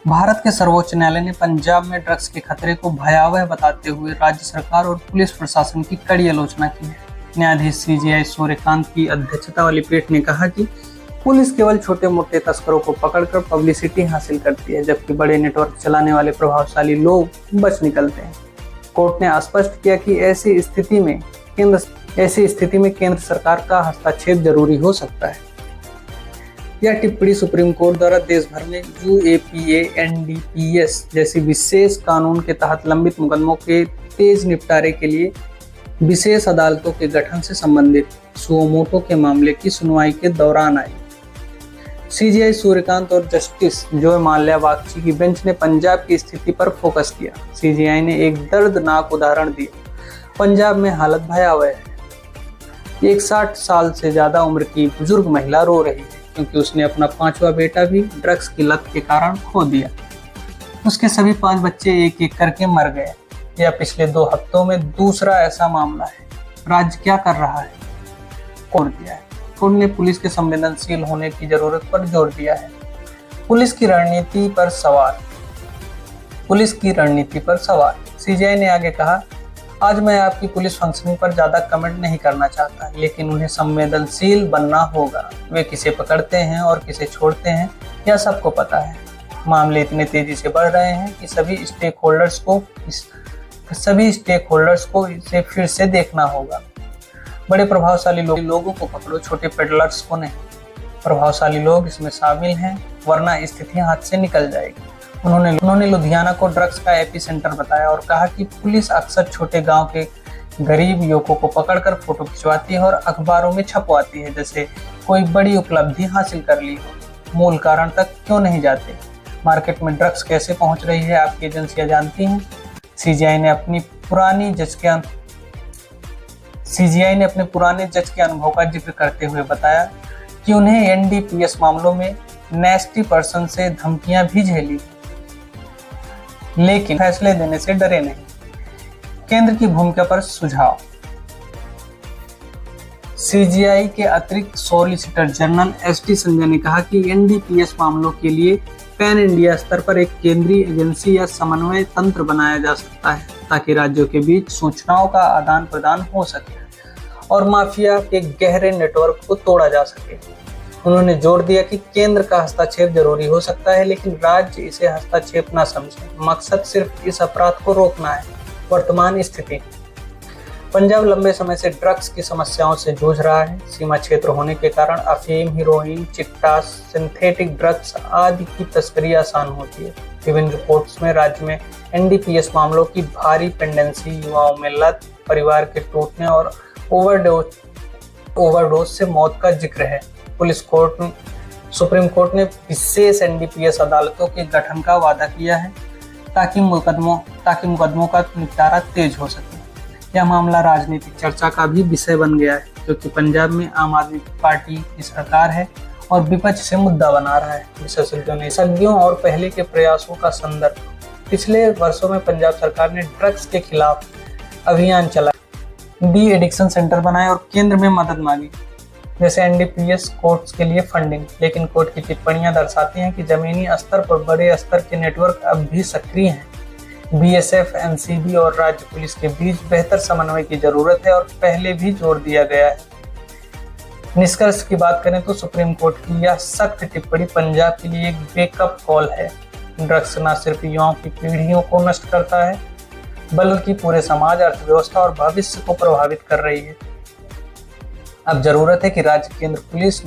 भारत के सर्वोच्च न्यायालय ने पंजाब में ड्रग्स के खतरे को भयावह बताते हुए राज्य सरकार और पुलिस प्रशासन की कड़ी आलोचना की है। न्यायाधीश CJI सूर्यकांत की अध्यक्षता वाली पीठ ने कहा कि पुलिस केवल छोटे मोटे तस्करों को पकड़कर पब्लिसिटी हासिल करती है, जबकि बड़े नेटवर्क चलाने वाले प्रभावशाली लोग बच निकलते हैं। कोर्ट ने स्पष्ट किया कि ऐसी स्थिति में केंद्र सरकार का हस्तक्षेप जरूरी हो सकता है। यह टिप्पणी सुप्रीम कोर्ट द्वारा देश भर में UAPA NDPS जैसी विशेष कानून के तहत लंबित मुकदमों के तेज निपटारे के लिए विशेष अदालतों के गठन से संबंधित सुओ मोटो के मामले की सुनवाई के दौरान आई। CJI सूर्यकांत और जस्टिस जोय माल्या बागची की बेंच ने पंजाब की स्थिति पर फोकस किया। CJI ने एक दर्दनाक उदाहरण दिया। पंजाब में हालत भयावह है। एक 60 साल से ज्यादा उम्र की बुजुर्ग महिला रो रही है क्योंकि उसने अपना 5वां बेटा भी ड्रग्स की लत के कारण खो दिया। उसके सभी 5 बच्चे एक एक करके मर गए। यह पिछले 2 हफ्तों में दूसरा ऐसा मामला है। राज्य क्या कर रहा है? कोर्ट दिया है। कोर्ट ने पुलिस के संवेदनशील होने की जरूरत पर जोर दिया है। पुलिस की रणनीति पर सवाल। CJI ने आगे कहा, आज मैं आपकी पुलिस फंक्शनिंग पर ज्यादा कमेंट नहीं करना चाहता, लेकिन उन्हें संवेदनशील बनना होगा। वे किसे पकड़ते हैं और किसे छोड़ते हैं यह सबको पता है। मामले इतने तेजी से बढ़ रहे हैं कि सभी स्टेक होल्डर्स को इसे फिर से देखना होगा। बड़े प्रभावशाली लोगों को पकड़ो, छोटे पेडलर्स को नहीं। प्रभावशाली लोग इसमें शामिल हैं, वरना स्थिति हाथ से निकल जाएगी। उन्होंने लुधियाना को ड्रग्स का एपिसेंटर बताया और कहा कि पुलिस अक्सर छोटे गांव के गरीब युवकों को पकड़कर फोटो खिंचवाती है और अखबारों में छपवाती है जैसे कोई बड़ी उपलब्धि हासिल कर ली हो। मूल कारण तक क्यों नहीं जाते? मार्केट में ड्रग्स कैसे पहुंच रही है आपकी एजेंसियां जानती हैं? CJI ने अपने पुराने जज के अनुभव का जिक्र करते हुए बताया कि उन्हें NDPS मामलों में नेस्टी पर्सन से धमकियां भी झेली, लेकिन फैसले देने से डरे नहीं। केंद्र की भूमिका पर सुझाव। CJI के अतिरिक्त सॉलिसिटर जनरल ST संजय ने कहा कि NDPS मामलों के लिए पैन इंडिया स्तर पर एक केंद्रीय एजेंसी या समन्वय तंत्र बनाया जा सकता है ताकि राज्यों के बीच सूचनाओं का आदान प्रदान हो सके और माफिया के गहरे नेटवर्क को तोड़ा जा सके। उन्होंने जोर दिया कि केंद्र का हस्तक्षेप जरूरी हो सकता है, लेकिन राज्य इसे हस्तक्षेप न समझे। मकसद सिर्फ इस अपराध को रोकना है। वर्तमान स्थिति। पंजाब लंबे समय से ड्रग्स की समस्याओं से जूझ रहा है। सीमा क्षेत्र होने के कारण अफीम, हेरोइन, चिट्टा, सिंथेटिक ड्रग्स आदि की तस्करी आसान होती है। विभिन्न रिपोर्ट्स में राज्य में NDPS मामलों की भारी पेंडेंसी, युवाओं में लत, परिवार के टूटने और ओवरडोज से मौत का जिक्र है। सुप्रीम कोर्ट ने विशेष NDPS अदालतों के गठन का वादा किया है ताकि मुकदमों का निपटारा तेज हो सके। यह मामला राजनीतिक चर्चा का भी विषय बन गया है क्योंकि पंजाब में आम आदमी पार्टी की सरकार है और विपक्ष से मुद्दा बना रहा है। विशेषज्ञों और पहले के प्रयासों का संदर्भ। पिछले वर्षों में पंजाब सरकार ने ड्रग्स के खिलाफ अभियान चलाया, डी एडिक्शन सेंटर बनाए और केंद्र में मदद मांगी, जैसे NDPS कोर्ट्स के लिए फंडिंग। लेकिन कोर्ट की टिप्पणियां दर्शाती हैं कि जमीनी स्तर पर बड़े स्तर के नेटवर्क अब भी सक्रिय हैं। BSF, NCB और राज्य पुलिस के बीच बेहतर समन्वय की जरूरत है और पहले भी जोर दिया गया है। निष्कर्ष की बात करें तो सुप्रीम कोर्ट की यह सख्त टिप्पणी पंजाब के लिए एक वेकअप कॉल है। ड्रग्स न सिर्फ युवाओं की पीढ़ियों को नष्ट करता है, बल्कि पूरे समाज, अर्थव्यवस्था और भविष्य को प्रभावित कर रही है। अब जरूरत है कि राज्य केंद्र पुलिस,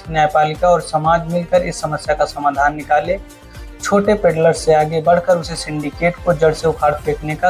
न्यायपालिका और समाज मिलकर इस समस्या का समाधान निकाले। छोटे पेडलर से आगे बढ़कर उसे सिंडिकेट को जड़ से उखाड़ फेंकने का